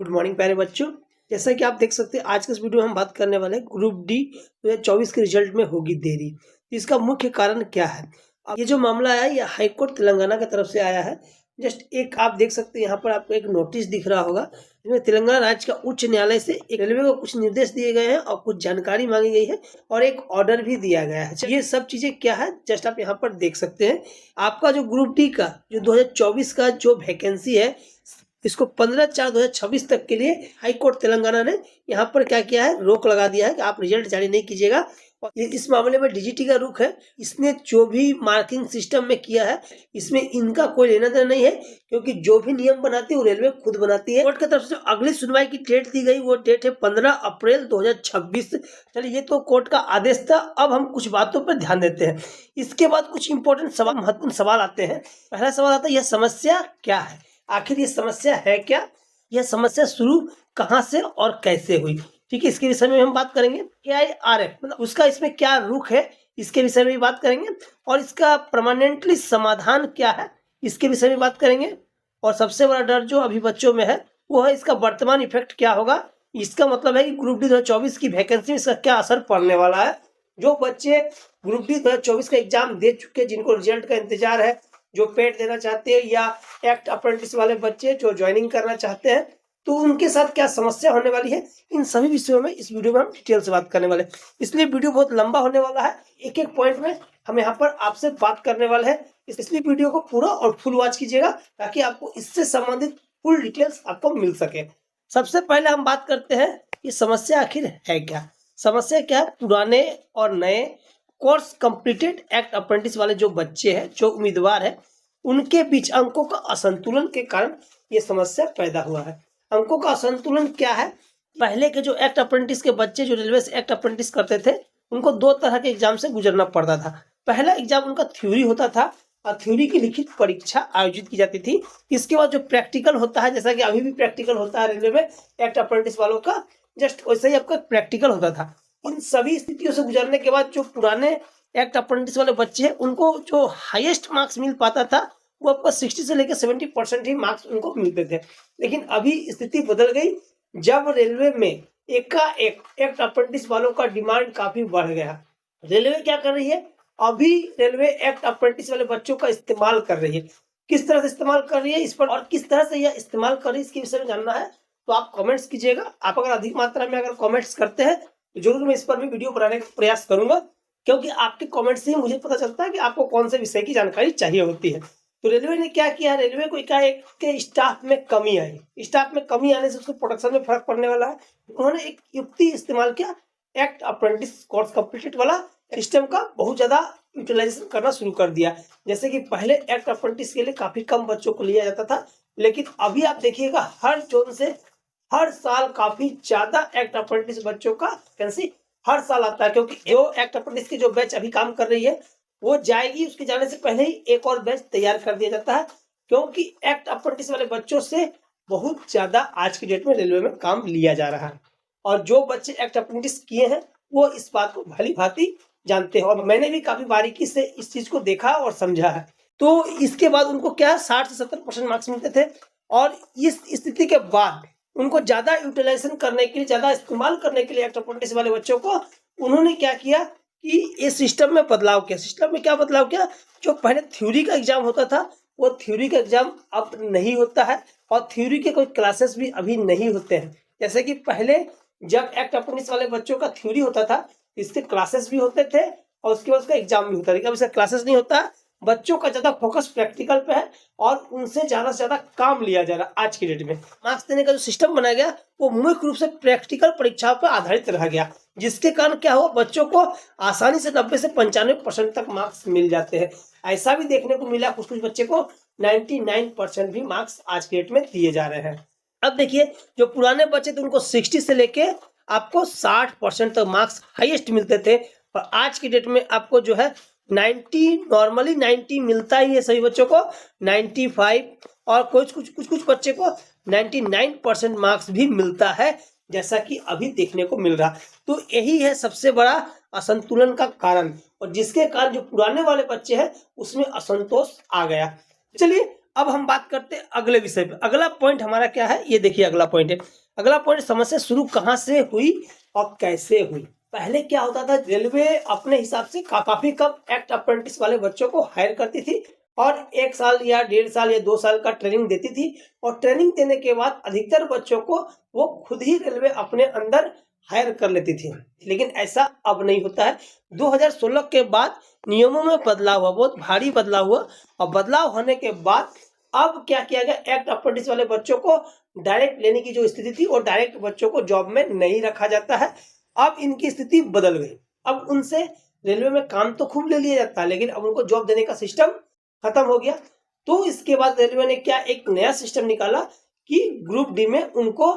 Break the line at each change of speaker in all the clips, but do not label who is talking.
Good morning प्यारे बच्चों। जैसा कि आप देख सकते हैं आज के इस वीडियो में हम बात करने वाले हैं ग्रुप डी 2024 के रिजल्ट में होगी देरी। इसका मुख्य कारण क्या है? अब ये जो मामला आया है ये हाई कोर्ट तेलंगाना की तरफ से आया है। जस्ट एक आप देख सकते हैं यहाँ पर आपको एक नोटिस दिख रहा होगा, जिसमें तेलंगाना राज्य का उच्च न्यायालय से एक रेलवे को कुछ निर्देश दिए गए हैं और कुछ जानकारी मांगी गई है और एक ऑर्डर भी दिया गया है। ये सब चीजें क्या है जस्ट आप यहाँ पर देख सकते हैं। आपका जो ग्रुप डी का जो 2024 का जो वैकेंसी है इसको 15/4/2026 तक के लिए हाई कोर्ट तेलंगाना ने यहाँ पर क्या किया है, रोक लगा दिया है कि आप रिजल्ट जारी नहीं कीजिएगा। और इस मामले में डीजीटी का रुख है, इसने जो भी मार्किंग सिस्टम में किया है इसमें इनका कोई लेना देना नहीं है, क्योंकि जो भी नियम बनाती है वो रेलवे खुद बनाती है। कोर्ट की तरफ से अगली सुनवाई की डेट दी गई, वो डेट है 15 अप्रैल 2026। चलिए ये तो कोर्ट का आदेश था। अब हम कुछ बातों पर ध्यान देते हैं। इसके बाद कुछ इंपॉर्टेंट सवाल, महत्वपूर्ण सवाल आते हैं। पहला सवाल आता है यह समस्या क्या है, आखिर ये समस्या है क्या, यह समस्या शुरू कहां से और कैसे हुई। ठीक है, इसके विषय में हम बात करेंगे। AIRF मतलब उसका इसमें क्या रुख है, इसके विषय में भी बात करेंगे। और इसका परमानेंटली समाधान क्या है, इसके विषय में बात करेंगे। और सबसे बड़ा डर जो अभी बच्चों में है वो है इसका वर्तमान इफेक्ट क्या होगा। इसका मतलब है कि ग्रुप डी 2024 की वैकेंसी में इसका क्या असर पड़ने वाला है। जो बच्चे ग्रुप डी 2024 का एग्जाम दे चुके, जिनको रिजल्ट का इंतजार है, जो पेड देना चाहते हैं या एक्ट अप्रेंटिस वाले बच्चे जो ज्वाइनिंग करना चाहते हैं, तो उनके साथ क्या समस्या होने वाली है, इन सभी विषयों में इस वीडियो में हम डिटेल से बात करने वाले हैं। इसलिए वीडियो बहुत लंबा होने वाला है, एक एक पॉइंट में हम यहाँ पर आपसे बात करने वाले हैं। इसलिए वीडियो को पूरा और फुल वॉच कीजिएगा ताकि आपको इससे संबंधित फुल डिटेल्स आपको मिल सके। सबसे पहले हम बात करते हैं ये समस्या आखिर है क्या। समस्या क्या है, पुराने और नए कोर्स कंप्लीटेड एक्ट अप्रेंटिस वाले जो बच्चे हैं, जो उम्मीदवार हैं, उनके बीच अंकों का असंतुलन के कारण ये समस्या पैदा हुआ है। अंकों का असंतुलन क्या है, पहले के जो एक्ट अप्रेंटिस के बच्चे जो रेलवे से एक्ट अप्रेंटिस करते थे उनको दो तरह के एग्जाम से गुजरना पड़ता था। पहला एग्जाम उनका थ्योरी होता था और थ्योरी की लिखित परीक्षा आयोजित की जाती थी। इसके बाद जो प्रैक्टिकल होता है, जैसा कि अभी भी प्रैक्टिकल होता है रेलवे में एक्ट अप्रेंटिस वालों का, जस्ट वैसे ही आपका प्रैक्टिकल होता था। इन सभी स्थितियों से गुजरने के बाद जो पुराने एक्ट अप्रेंटिस वाले बच्चे हैं उनको जो हाईएस्ट मार्क्स मिल पाता था वो आपका 60 से लेकर 70% ही मार्क्स उनको मिलते थे। लेकिन अभी स्थिति बदल गई जब रेलवे में एकाएक एक्ट अप्रेंटिस वालों का डिमांड काफी बढ़ गया। रेलवे क्या कर रही है, अभी रेलवे एक्ट अप्रेंटिस वाले बच्चों का इस्तेमाल कर रही है। किस तरह से इस्तेमाल कर रही है इस पर, और किस तरह से यह इस्तेमाल कर रही है इसके विषय में जानना है तो आप कमेंट्स कीजिएगा। आप अगर अधिक मात्रा में अगर कमेंट्स करते हैं तो जरूर मैं इस पर भी वीडियो बनाने का प्रयास करूंगा, क्योंकि आपके कमेंट्स से मुझे पता चलता है कि आपको कौन से विषय की जानकारी चाहिए होती है। तो रेलवे ने क्या किया, रेलवे को एकाएक के स्टाफ में कमी आई। स्टाफ में कमी आने से उसको प्रोडक्शन में फर्क पड़ने वाला है। उन्होंने एक युक्ति इस्तेमाल किया, एक्ट अप्रेंटिस कोर्स कंप्लीटेड वाला सिस्टम का बहुत ज्यादा यूटिलाइजेशन करना शुरू कर दिया। जैसे कि पहले एक्ट अप्रेंटिस के लिए काफी कम बच्चों को लिया जाता था, लेकिन अभी आप देखिएगा हर जोन से हर साल काफी ज्यादा एक्ट अप्रेंटिस बच्चों का वैकेंसी हर साल आता है। क्योंकि जो एक्ट अप्रेंटिस की जो बैच अभी काम कर रही है वो जाएगी, उसके जाने से पहले ही एक और बैच तैयार कर दिया जाता है, क्योंकि एक्ट अप्रेंटिस वाले बच्चों से बहुत ज्यादा आज की डेट में रेलवे में काम लिया जा रहा है। और जो बच्चे एक्ट अप्रेंटिस किए हैं वो इस बात को भली भांति जानते हैं, और मैंने भी काफी बारीकी से इस चीज को देखा और समझा है। तो इसके बाद उनको क्या 60 से 70% मार्क्स मिलते थे, और इस स्थिति के बाद उनको ज्यादा यूटिलाइजेशन करने के लिए, ज्यादा इस्तेमाल करने के लिए एक्ट अप्रेंटिस वाले बच्चों को उन्होंने क्या किया कि इस सिस्टम में बदलाव किया। सिस्टम में क्या बदलाव किया, जो पहले थ्योरी का एग्जाम होता था वो थ्योरी का एग्जाम अब नहीं होता है, और थ्योरी के कोई क्लासेस भी अभी नहीं होते हैं। जैसे कि पहले जब एक्ट अप्रेंटिस वाले बच्चों का थ्योरी होता था इसके क्लासेस भी होते थे और उसके बाद उसका एग्जाम भी होता था। अब इसका क्लासेस नहीं होता, बच्चों का ज्यादा फोकस प्रैक्टिकल पे है और उनसे ज्यादा से ज्यादा काम लिया जा रहा है। आज की डेट में मार्क्स देने का जो सिस्टम बनाया गया वो मुख्य रूप से प्रैक्टिकल परीक्षाओं पर आधारित रह गया, जिसके कारण क्या हुआ, बच्चों को आसानी से 90 से 95% तक मार्क्स मिल जाते हैं। ऐसा भी देखने को मिला, कुछ कुछ बच्चे को 99% भी मार्क्स आज की डेट में दिए जा रहे हैं। अब देखिए जो पुराने बच्चे थे उनको 60 से लेके आपको 60% तक मार्क्स हाईएस्ट मिलते थे, और आज की डेट में आपको जो है 90, नॉर्मली 90 मिलता ही है सभी बच्चों को, 95 और कुछ बच्चे को 99% मार्क्स भी मिलता है, जैसा कि अभी देखने को मिल रहा। तो यही है सबसे बड़ा असंतुलन का कारण, और जिसके कारण जो पुराने वाले बच्चे हैं उसमें असंतोष आ गया। चलिए अब हम बात करते हैं अगले विषय पे। अगला पॉइंट हमारा क्या है, ये देखिए अगला पॉइंट है। अगला पॉइंट, समस्या शुरू कहाँ से हुई और कैसे हुई। पहले क्या होता था, रेलवे अपने हिसाब से काफी कम एक्ट अप्रेंटिस वाले बच्चों को हायर करती थी और 1 साल या 1.5 साल या 2 साल का ट्रेनिंग देती थी और ट्रेनिंग देने के बाद अधिकतर बच्चों को वो खुद ही रेलवे अपने अंदर हायर कर लेती थी। लेकिन ऐसा अब नहीं होता है। 2016 के बाद नियमों में बदलाव हुआ, बहुत भारी बदलाव हुआ और बदलाव होने के बाद अब क्या किया गया, एक्ट अप्रेंटिस वाले बच्चों को डायरेक्ट लेने की जो स्थिति थी, वो डायरेक्ट बच्चों को जॉब में नहीं रखा जाता है। अब इनकी स्थिति बदल गई। अब उनसे रेलवे में काम तो खूब ले लिया जाता है, लेकिन अब उनको जॉब देने का सिस्टम खत्म हो गया। तो इसके बाद रेलवे ने क्या एक नया सिस्टम निकाला कि ग्रुप डी में उनको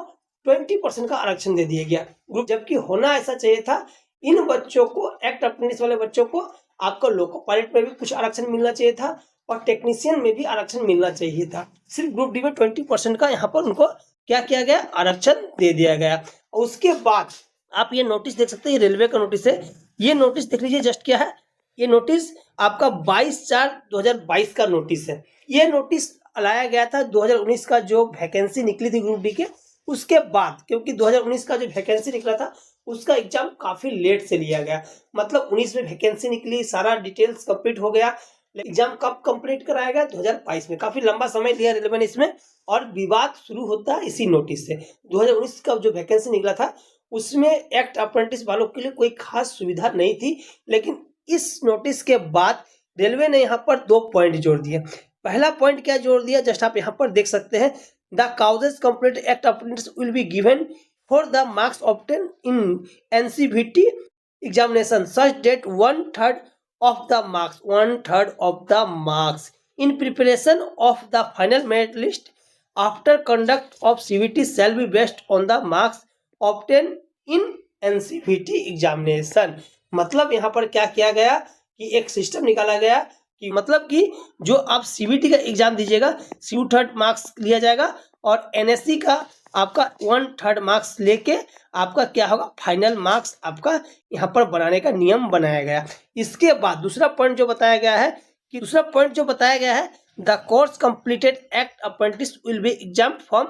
20% का आरक्षण दे दिया गया। ग्रुप, जबकि होना ऐसा चाहिए था, इन बच्चों को, एक्ट अप्रेंटिस वाले बच्चों को आपको लोको पायलट में भी कुछ आरक्षण मिलना चाहिए था और टेक्नीशियन में भी आरक्षण मिलना चाहिए था। सिर्फ ग्रुप डी में 20% का यहाँ पर उनको क्या किया गया, आरक्षण दे दिया गया। और उसके बाद आप ये नोटिस देख सकते हैं, ये रेलवे का नोटिस है। ये नोटिस देख लीजिए, जस्ट क्या है, ये नोटिस आपका 22/4/2022 का नोटिस है। ये नोटिस लाया गया था 2019 का जो वैकेंसी निकली थी ग्रुप डी के, उसके बाद, क्योंकि 2019 का जो वैकेंसी निकला था उसका एग्जाम काफी लेट से लिया गया। मतलब 19 में वैकेंसी निकली, सारा डिटेल्स कंप्लीट हो गया, एग्जाम कब कंप्लीट कराया गया, 2022 में। काफी लंबा समय लिया रेलवे ने इसमें और विवाद शुरू होता है इसी नोटिस से। 2019 का जो वैकेंसी निकला था उसमें एक्ट अप्रेंटिस वालों के लिए कोई खास सुविधा नहीं थी, लेकिन इस नोटिस के बाद रेलवे ने यहाँ पर 2 पॉइंट जोड़ दिए। पहला पॉइंट क्या जोड़ दिया, जस्ट आप यहाँ पर देख सकते हैं, the courses complete act apprentice will be given for the marks obtain in NCVT examination such that 1/3 of the marks, 1/3 of the marks in preparation of the final merit list after conduct of CVT shall be based on the marks obtained in NCVT examination। मतलब यहाँ पर क्या किया गया कि एक system निकाला गया कि मतलब कि जो आप CVT का एग्जाम दीजिएगा, 2/3 मार्क्स लिया जाएगा और NSC का आपका 1/3 मार्क्स लेके आपका क्या होगा, फाइनल मार्क्स आपका यहाँ पर बनाने का नियम बनाया गया। इसके बाद दूसरा पॉइंट जो बताया गया है, the course completed act apprentice will be exam from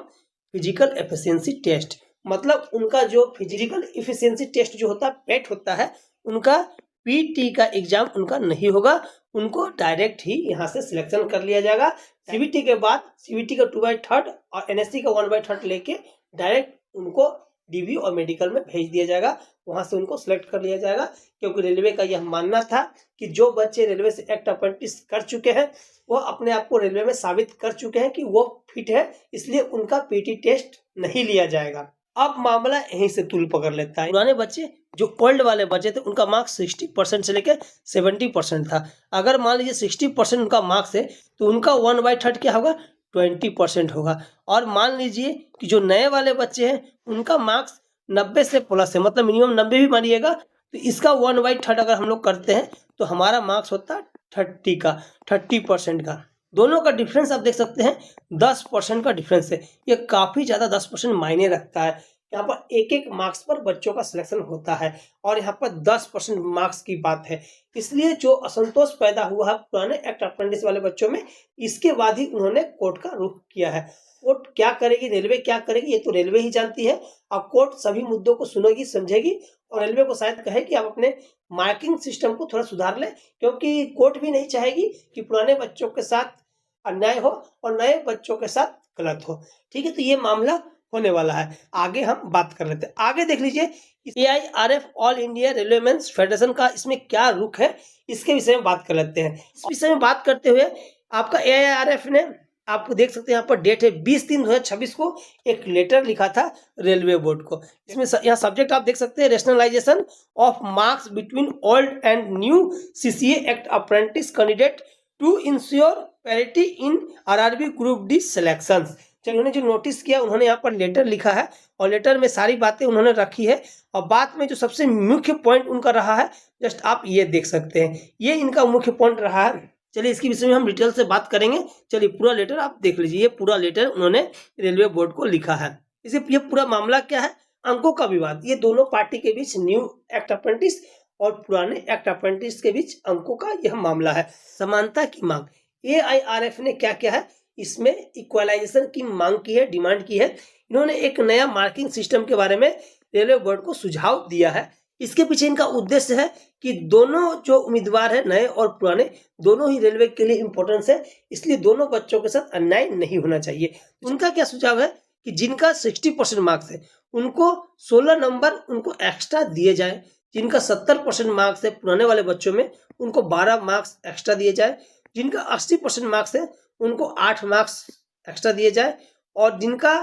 physical efficiency test. मतलब उनका जो फिजिकल एफिशिएंसी टेस्ट जो होता है, पेट होता है, उनका पीटी का एग्जाम उनका नहीं होगा, उनको डायरेक्ट ही यहाँ से सिलेक्शन कर लिया जाएगा। सीवीटी के बाद सीवीटी का 2/3 और एनएससी का 1/3 लेके डायरेक्ट उनको डीबी और मेडिकल में भेज दिया जाएगा, वहां से उनको सिलेक्ट कर लिया जाएगा। क्योंकि रेलवे का यह मानना था कि जो बच्चे रेलवे से एक्ट अप्रेंटिस कर चुके हैं वो अपने आप को रेलवे में साबित कर चुके हैं कि वो फिट है, इसलिए उनका पीटी टेस्ट नहीं लिया जाएगा। अब मामला यहीं से तूल पकड़ लेता है। पुराने बच्चे जो ओल्ड वाले बच्चे थे उनका मार्क्स 60% से लेकर 70% था। अगर मान लीजिए 60% उनका मार्क्स है तो उनका 1/3 क्या होगा, 20% होगा। और मान लीजिए कि जो नए वाले बच्चे हैं उनका मार्क्स 90 से प्लस है, मतलब मिनिमम 90 भी मानिएगा, तो इसका 1/3 अगर हम लोग करते हैं तो हमारा मार्क्स होता है 30% का। दोनों का डिफरेंस आप देख सकते हैं, 10% का डिफरेंस है। ये काफ़ी ज़्यादा 10% मायने रखता है। यहाँ पर एक मार्क्स पर बच्चों का सिलेक्शन होता है और यहाँ पर 10% मार्क्स की बात है। इसलिए जो असंतोष पैदा हुआ है पुराने एक्ट अप्रेंटिस वाले बच्चों में, इसके बाद ही उन्होंने कोर्ट का रुख किया है। कोर्ट क्या करेगी, रेलवे क्या करेगी, ये तो रेलवे ही जानती है। और कोर्ट सभी मुद्दों को सुनेगी, समझेगी और रेलवे को शायद कहे कि आप अपने मार्किंग सिस्टम को थोड़ा सुधार लें, क्योंकि कोर्ट भी नहीं चाहेगी कि पुराने बच्चों के साथ अन्याय हो और नए बच्चों के साथ गलत हो। ठीक है, तो ये मामला होने वाला है। आगे हम बात कर लेते हैं। आगे देख लीजिए AIRF all India railwaymen's federation का इसमें क्या रुख है, इसके विषय में बात कर लेते हैं। इस विषय में बात करते हुए आपका AIRF ने, आपको देख सकते हैं यहाँ पर डेट है 20/3/2026 को एक लेटर लिखा था रेलवे बोर्ड को। इसमें यहाँ सब्जेक्ट आप देख सकते हैं, rationalisation of marks between old and new CCA act apprentice candidate to ensure parity in RRB group D selections. उन्होंने जो नोटिस किया, उन्होंने यहाँ पर लेटर लिखा है और लेटर में सारी बातें उन्होंने रखी है। और बात में जो सबसे मुख्य पॉइंट उनका रहा है, जस्ट आप ये देख सकते हैं, ये इनका मुख्य पॉइंट रहा है। चलिए इसके विषय में हम डिटेल से बात करेंगे। चलिए पूरा लेटर आप देख लीजिए, ये पूरा लेटर उन्होंने रेलवे बोर्ड को लिखा है। इसे ये पूरा मामला क्या है, अंकों का विवाद, ये दोनों पार्टी के बीच, न्यू एक्ट अप्रेंटिस और पुराने एक्ट अप्रेंटिस के बीच अंकों का यह मामला है। समानता की मांग, AIRF ने क्या किया है, इसमें इक्वलाइजेशन की मांग की है, डिमांड की है। इन्होंने एक नया मार्किंग सिस्टम के बारे में रेलवे बोर्ड को सुझाव दिया है। इसके पीछे इनका उद्देश्य है कि दोनों जो उम्मीदवार है, नए और पुराने, दोनों ही रेलवे के लिए इम्पोर्टेंस है, इसलिए दोनों बच्चों के साथ अन्याय नहीं होना चाहिए। उनका क्या सुझाव है कि जिनका 60% मार्क्स है उनको 16 नंबर उनको एक्स्ट्रा दिए जाए, जिनका 70% मार्क्स है पुराने वाले बच्चों में उनको 12 मार्क्स एक्स्ट्रा दिए जाए, जिनका 80% मार्क्स है उनको 8 मार्क्स एक्स्ट्रा दिए जाए, और जिनका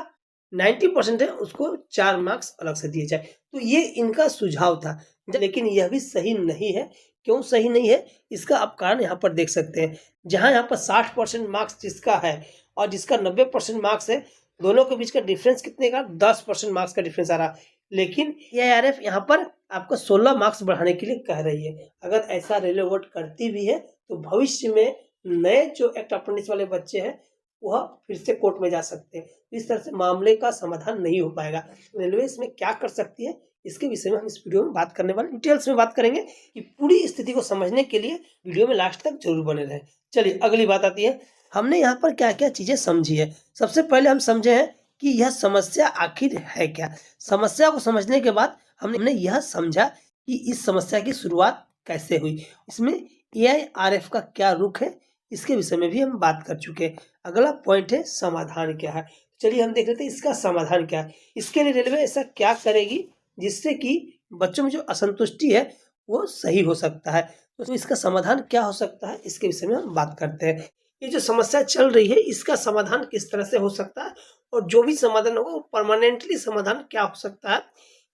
90% है उसको 4 मार्क्स अलग से दिए जाए। तो ये इनका सुझाव था, लेकिन यह भी सही नहीं है। क्यों सही नहीं है, इसका आप कारण यहाँ पर देख सकते हैं। जहाँ यहाँ पर 60% मार्क्स जिसका है और जिसका 90% मार्क्स है, दोनों के बीच का डिफरेंस कितने का, 10% मार्क्स का डिफरेंस आ रहा। लेकिन एआरएफ यहाँ पर आपको 16 मार्क्स बढ़ाने के लिए कह रही है। अगर ऐसा रेलवे बोर्ड करती भी है तो भविष्य में नए जो एक्ट अप्रेंटिस वाले बच्चे हैं वह फिर से कोर्ट में जा सकते हैं। इस तरह से मामले का समाधान नहीं हो पाएगा। रेलवे इसमें क्या कर सकती है, इसके विषय में हम इस वीडियो में बात करने वाले, डिटेल्स में बात करेंगे। कि पूरी स्थिति को समझने के लिए वीडियो में लास्ट तक जरूर बने रहें। चलिए अगली बात आती है, हमने यहाँ पर क्या क्या चीजें समझी है। सबसे पहले हम समझे हैं कि यह समस्या आखिर है क्या। समस्या को समझने के बाद हमने यह समझा कि इस समस्या की शुरुआत कैसे हुई, इसमें एआईआरएफ का क्या रुख है, इसके विषय में भी हम बात कर चुके हैं। अगला पॉइंट है समाधान क्या है। चलिए हम देख लेते हैं इसका समाधान क्या है। इसके लिए रेलवे ऐसा क्या करेगी जिससे कि बच्चों में जो असंतुष्टि है वो सही हो सकता है। तो इसका समाधान क्या हो सकता है, इसके विषय में हम बात करते हैं। ये जो समस्या चल रही है इसका समाधान किस तरह से हो सकता है, और जो भी समाधान होगा वो परमानेंटली समाधान क्या हो सकता है।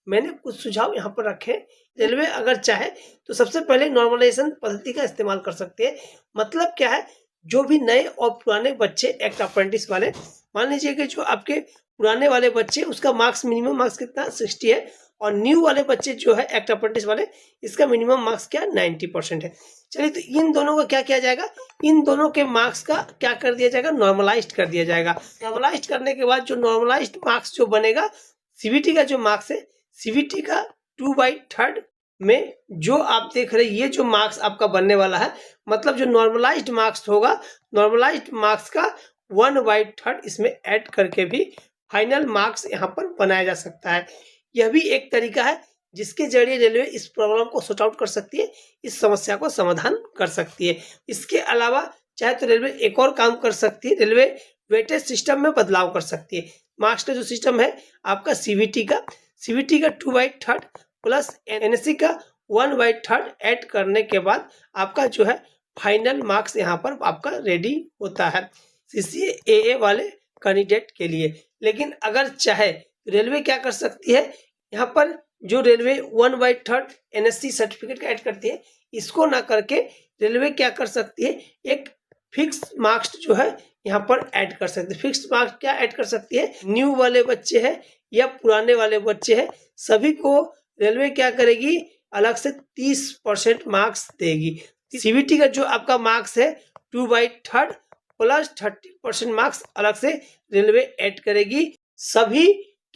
मैंने कुछ सुझाव यहाँ पर रखे। रेलवे अगर चाहे तो सबसे पहले नॉर्मलाइजेशन पद्धति का इस्तेमाल कर सकती है। मतलब क्या है, जो भी नए और पुराने बच्चे एक्ट अप्रेंटिस वाले, मान लीजिए कि जो आपके पुराने वाले बच्चे उसका मार्क्स मिनिमम मार्क्स कितना 60 है, और न्यू वाले बच्चे जो है एक्ट अप्रेंटिस वाले इसका मिनिमम मार्क्स क्या 90% है। चलिए तो इन दोनों का क्या किया जाएगा, इन दोनों के मार्क्स का क्या कर दिया जाएगा, नॉर्मलाइज्ड कर दिया जाएगा। नॉर्मलाइज्ड करने के बाद जो नॉर्मलाइज्ड मार्क्स जो बनेगा, सीबीटी का जो मार्क्स है, सीबीटी का 2/3 में जो आप देख रहे हैं ये जो मार्क्स आपका बनने वाला है, मतलब जो नॉर्मलाइज्ड मार्क्स होगा, नॉर्मलाइज्ड मार्क्स का 1/3 इसमें ऐड करके भी फाइनल मार्क्स यहाँ पर बनाया जा सकता है। यह भी एक तरीका है जिसके जरिए रेलवे इस प्रॉब्लम को सॉर्ट आउट कर सकती है, इस समस्या को समाधान कर सकती है। इसके अलावा चाहे तो रेलवे एक और काम कर सकती है, रेलवे वेटेज सिस्टम में बदलाव कर सकती है। मार्क्स का जो सिस्टम है आपका सीबीटी का 2/3 प्लस एनएससी का 1/3 ऐड करने के बाद आपका जो है फाइनल मार्क्स यहाँ पर आपका रेडी होता है सीसीएए वाले कैंडिडेट के लिए। लेकिन अगर चाहे रेलवे क्या कर सकती है, यहाँ पर जो रेलवे 1/3 एनएससी सर्टिफिकेट का ऐड करती है, इसको ना करके रेलवे क्या कर सकती है, एक फिक्स मार्क्स जो है यहाँ पर ऐड कर सकती है। फिक्स मार्क्स क्या ऐड कर सकती है, न्यू वाले बच्चे हैं या पुराने वाले बच्चे हैं, सभी को रेलवे क्या करेगी, अलग से 30% मार्क्स देगी। सीबीटी का जो आपका मार्क्स है 2/3 प्लस 30% मार्क्स अलग से रेलवे ऐड करेगी। सभी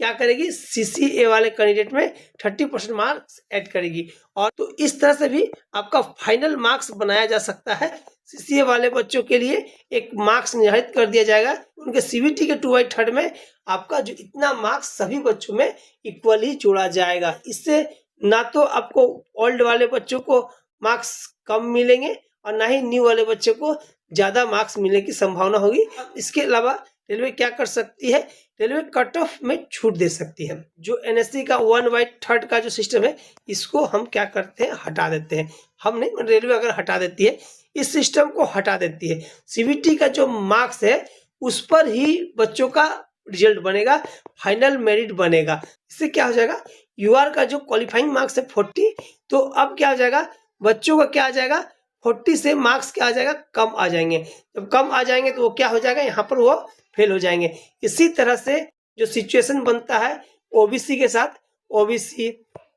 क्या करेगी, सीसीए वाले कैंडिडेट में 30% मार्क्स ऐड करेगी, और तो इस तरह से भी आपका फाइनल मार्क्स बनाया जा सकता है। सीसीए वाले बच्चों के लिए एक मार्क्स निर्धारित कर दिया जाएगा, उनके सीबीटी के 2/3 में आपका जो इतना मार्क्स सभी बच्चों में इक्वली जोड़ा जाएगा। इससे ना तो आपको ओल्ड वाले बच्चों को मार्क्स कम मिलेंगे और ना ही न्यू वाले बच्चों को ज्यादा मार्क्स मिलने की संभावना होगी। इसके अलावा रेलवे क्या कर सकती है, रेलवे कट ऑफ में छूट दे सकती है। जो एनएससी का 1/3 का जो सिस्टम है इसको हम क्या करते हैं, हटा देते हैं। हम नहीं, रेलवे अगर हटा देती है, इस सिस्टम को हटा देती है, सीबीटी का जो मार्क्स है उस पर ही बच्चों का रिजल्ट बनेगा, फाइनल मेरिट बनेगा। इससे क्या हो जाएगा, यूआर का जो क्वालिफाइंग मार्क्स है 40, तो अब क्या हो जाएगा, बच्चों का क्या आ जाएगा, 40 से मार्क्स क्या आ जाएगा, कम आ जाएंगे। जब कम आ जाएंगे तो वो क्या हो जाएगा, यहाँ पर वो फेल हो जाएंगे। इसी तरह से जो सिचुएशन बनता है ओबीसी के साथ, ओबीसी,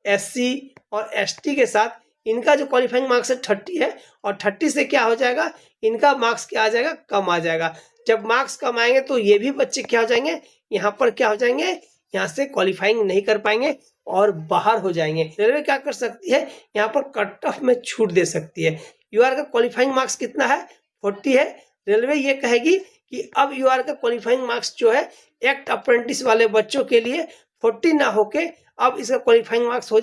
एससी और एसटी के साथ, इनका जो क्वालिफाइंग मार्क्स है 30 है, और 30 से क्या हो जाएगा, इनका मार्क्स क्या आ जाएगा, कम आ जाएगा। जब मार्क्स कम आएंगे तो ये भी बच्चे क्या हो जाएंगे, यहाँ पर क्या हो जाएंगे, यहाँ से क्वालिफाइंग नहीं कर पाएंगे और बाहर हो जाएंगे। रेलवे क्या कर सकती है, यहाँ पर कट ऑफ में छूट दे सकती है। यूआर का क्वालिफाइंग मार्क्स कितना है, 40 है, रेलवे ये कहेगी कि अब यूआर का क्वालिफाइंग मार्क्स जो है एक्ट अप्रेंटिस वाले बच्चों के लिए 40 ना होके अब इसका क्वालिफाइंग मार्क्स हो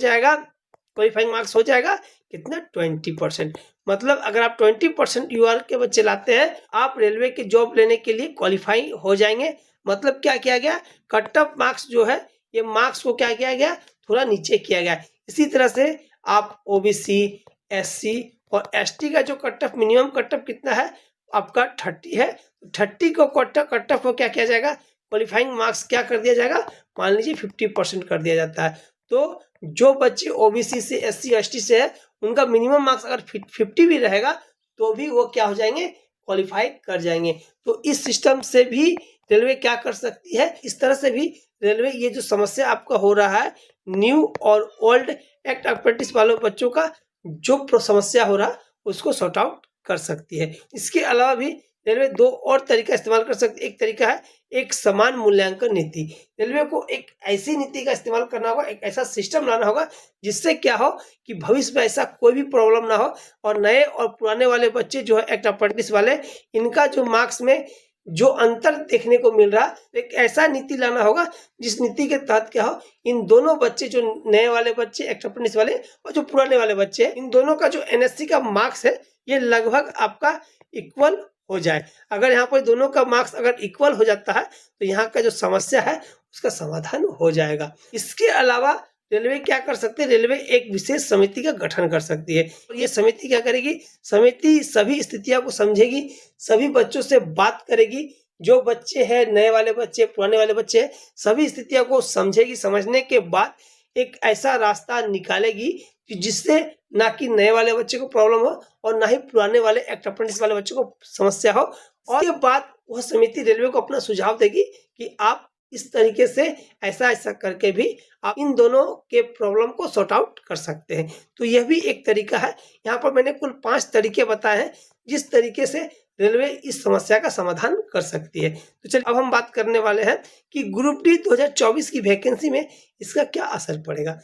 जाएगा कितना 20%। मतलब अगर आप 20% यूआर के बच्चे लाते हैं आप रेलवे की जॉब लेने के लिए क्वालिफाई हो जाएंगे। मतलब क्या किया गया, कट ऑफ मार्क्स जो है ये मार्क्स को क्या किया गया, थोड़ा नीचे किया गया। इसी तरह से आप ओबीसी, एससी और एसटी का जो cut off minimum cut off कितना है आपका 30 है, 30 को कट ऑफ को क्या किया जाएगा, क्वालिफाइंग मार्क्स क्या कर दिया जाएगा, मान लीजिए 50% कर दिया जाता है। तो जो बच्चे ओबीसी से, एससी एसटी से है उनका मिनिमम मार्क्स अगर 50 भी रहेगा तो भी वो क्या हो जाएंगे, क्वालिफाई कर जाएंगे। तो इस सिस्टम से भी रेलवे क्या कर सकती है, इस तरह से भी रेलवे ये जो समस्या आपका हो रहा है न्यू और ओल्ड एक्ट अप्रेंटिस वाले बच्चों का जो समस्या हो रहा उसको सॉर्ट आउट कर सकती है। इसके अलावा भी रेलवे दो और तरीका इस्तेमाल कर सकती है। एक तरीका है एक समान मूल्यांकन नीति। रेलवे को एक ऐसी नीति का इस्तेमाल करना होगा, एक ऐसा सिस्टम लाना होगा जिससे क्या हो कि भविष्य में ऐसा कोई भी प्रॉब्लम ना हो और नए और पुराने वाले बच्चे जो है एक्ट अप्रेंटिस वाले, इनका जो मार्क्स में जो अंतर देखने को मिल रहा, एक ऐसा नीति लाना होगा जिस नीति के तहत क्या हो, इन दोनों बच्चे जो नए वाले बच्चे एक्ट अप्रेंटिस वाले और जो पुराने वाले बच्चे हैं, इन दोनों का जो एनएससी का मार्क्स है ये लगभग आपका इक्वल हो जाए। अगर यहाँ पर दोनों का मार्क्स अगर इक्वल हो जाता है तो यहाँ का जो समस्या है उसका समाधान हो जाएगा। इसके अलावा रेलवे क्या कर सकते हैं, रेलवे एक विशेष समिति का गठन कर सकती है। और ये समिति क्या करेगी, समिति सभी स्थितियों को समझेगी, सभी बच्चों से बात करेगी, जो बच्चे हैं नए वाले बच्चे, पुराने वाले बच्चे, सभी स्थितियों को समझेगी। समझने के बाद एक ऐसा रास्ता निकालेगी कि जिससे ना कि नए वाले बच्चे को प्रॉब्लम हो और ना ही पुराने वाले एक्ट अप्रेंटिस वाले बच्चों को समस्या हो। और उसके बाद वह समिति रेलवे को अपना सुझाव देगी कि आप इस तरीके से ऐसा करके भी आप इन दोनों के प्रॉब्लम को सॉर्ट आउट कर सकते हैं। तो यह भी एक तरीका है। यहाँ पर मैंने कुल 5 तरीके बताए हैं जिस तरीके से रेलवे इस समस्या का समाधान कर सकती है। तो चलिए अब हम बात करने वाले हैं कि ग्रुप डी 2024 की वैकेंसी में इसका क्या असर पड़ेगा।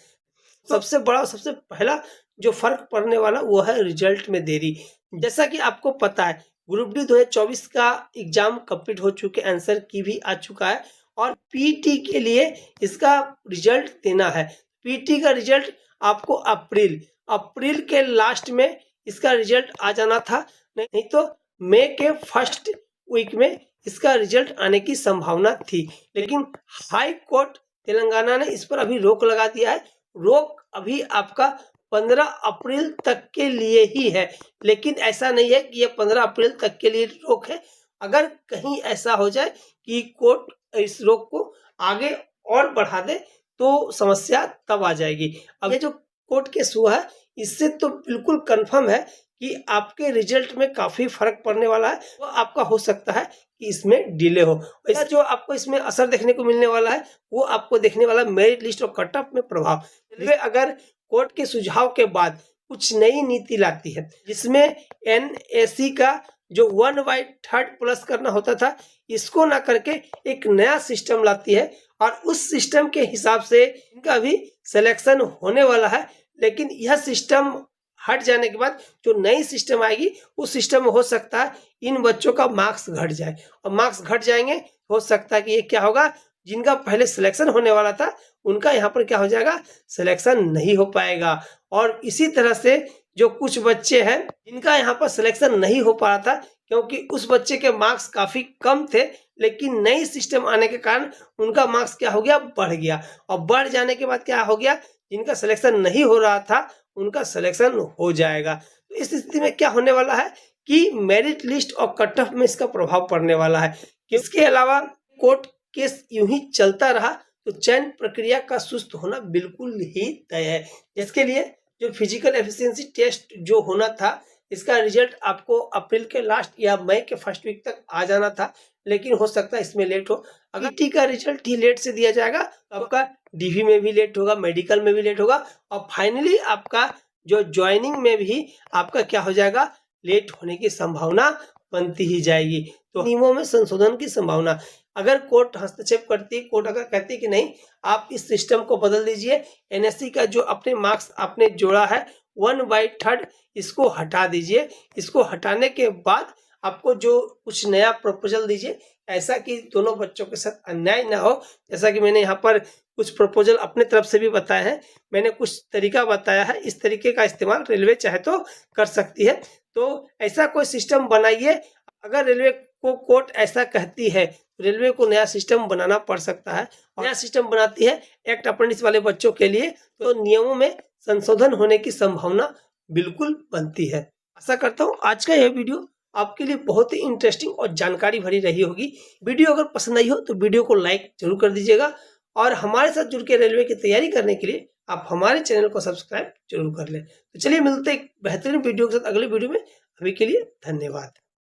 सबसे बड़ा और सबसे पहला जो फर्क पड़ने वाला वो है रिजल्ट में देरी। जैसा कि आपको पता है ग्रुप डी 2024 का एग्जाम कंप्लीट हो चुके, आंसर की भी आ चुका है और पीटी के लिए इसका रिजल्ट देना है। पीटी का रिजल्ट आपको अप्रैल के लास्ट में इसका रिजल्ट आ जाना था, नहीं तो मई के फर्स्ट वीक में इसका रिजल्ट आने की संभावना थी। लेकिन हाई कोर्ट तेलंगाना ने इस पर अभी रोक लगा दिया है। रोक अभी आपका 15 अप्रैल तक के लिए ही है, लेकिन ऐसा नहीं है कि ये 15 अप्रैल तक के लिए रोक है। अगर कहीं ऐसा हो जाए कि कोर्ट इस रोक को आगे और बढ़ा दे तो समस्या तब आ जाएगी। अब ये जो कोर्ट केस हुआ है इससे तो बिल्कुल कंफर्म है कि आपके रिजल्ट में काफी फर्क पड़ने वाला है। वो आपका हो सकता है कि इसमें डिले हो। ऐसा जो आपको इसमें असर देखने को मिलने वाला है वो आपको देखने वाला मेरिट लिस्ट और कट ऑफ में प्रभाव। अगर कोर्ट के सुझाव के बाद कुछ नई नीति लाती है जिसमें एनएसी का जो 1/3 प्लस करना होता था इसको ना करके एक नया सिस्टम लाती है और उस सिस्टम के हिसाब से इनका भी सिलेक्शन होने वाला है। लेकिन यह सिस्टम हट जाने के बाद जो नई सिस्टम आएगी उस सिस्टम में हो सकता है इन बच्चों का मार्क्स घट जाए और मार्क्स घट जाएंगे हो सकता है कि ये क्या होगा, जिनका पहले सिलेक्शन होने वाला था उनका यहाँ पर क्या हो जाएगा, सिलेक्शन नहीं हो पाएगा। और इसी तरह से जो कुछ बच्चे हैं जिनका यहाँ पर सिलेक्शन नहीं हो पा रहा था क्योंकि उस बच्चे के मार्क्स काफी कम थे, लेकिन नई सिस्टम आने के कारण उनका मार्क्स क्या हो गया, बढ़ गया। और बढ़ जाने के बाद क्या हो गया, जिनका सिलेक्शन नहीं हो रहा था उनका सिलेक्शन हो जाएगा। तो इस स्थिति में क्या होने वाला है कि मेरिट लिस्ट और कट ऑफ में इसका प्रभाव पड़ने वाला है। इसके अलावा कोर्ट केस यूं ही चलता रहा तो चयन प्रक्रिया का सुस्त होना बिल्कुल ही तय है। जिसके लिए जो फिजिकल एफिशिएंसी टेस्ट जो होना था इसका रिजल्ट आपको अप्रैल के लास्ट या मई के फर्स्ट वीक तक आ जाना था, लेकिन हो सकता है इसमें लेट हो। अगर टी का रिजल्ट ही लेट से दिया जाएगा तो आपका डीवी में भी लेट होगा, मेडिकल में भी लेट होगा और फाइनली आपका जो ज्वाइनिंग में भी आपका क्या हो जाएगा, लेट होने की संभावना बनती ही जाएगी। तो नियमों में संशोधन की संभावना, अगर कोर्ट हस्तक्षेप करती है, कोर्ट अगर कहती है कि नहीं आप इस सिस्टम को बदल दीजिए, एनएससी का जो अपने मार्क्स आपने जोड़ा है 1/3 इसको हटा दीजिए, इसको हटाने के बाद आपको जो कुछ नया प्रपोजल दीजिए, ऐसा कि दोनों बच्चों के साथ अन्याय ना हो। जैसा कि मैंने यहाँ पर कुछ प्रपोजल अपने तरफ से भी बताए हैं, मैंने कुछ तरीका बताया है, इस तरीके का इस्तेमाल रेलवे चाहे तो कर सकती है। तो ऐसा कोई सिस्टम बनाइए, अगर रेलवे को कोर्ट ऐसा कहती है तो रेलवे को नया सिस्टम बनाना पड़ सकता है। नया सिस्टम बनाती है एक्ट अप्रेंटिस वाले बच्चों के लिए, तो नियमों में संशोधन होने की संभावना बिल्कुल बनती है। आशा करता हूँ आज का यह वीडियो आपके लिए बहुत ही इंटरेस्टिंग और जानकारी भरी रही होगी। वीडियो अगर पसंद आई हो तो वीडियो को लाइक जरूर कर दीजिएगा, और हमारे साथ जुड़ के रेलवे की तैयारी करने के लिए आप हमारे चैनल को सब्सक्राइब जरूर कर लें। तो चलिए मिलते हैं एक बेहतरीन वीडियो के साथ अगले वीडियो में। अभी के लिए धन्यवाद।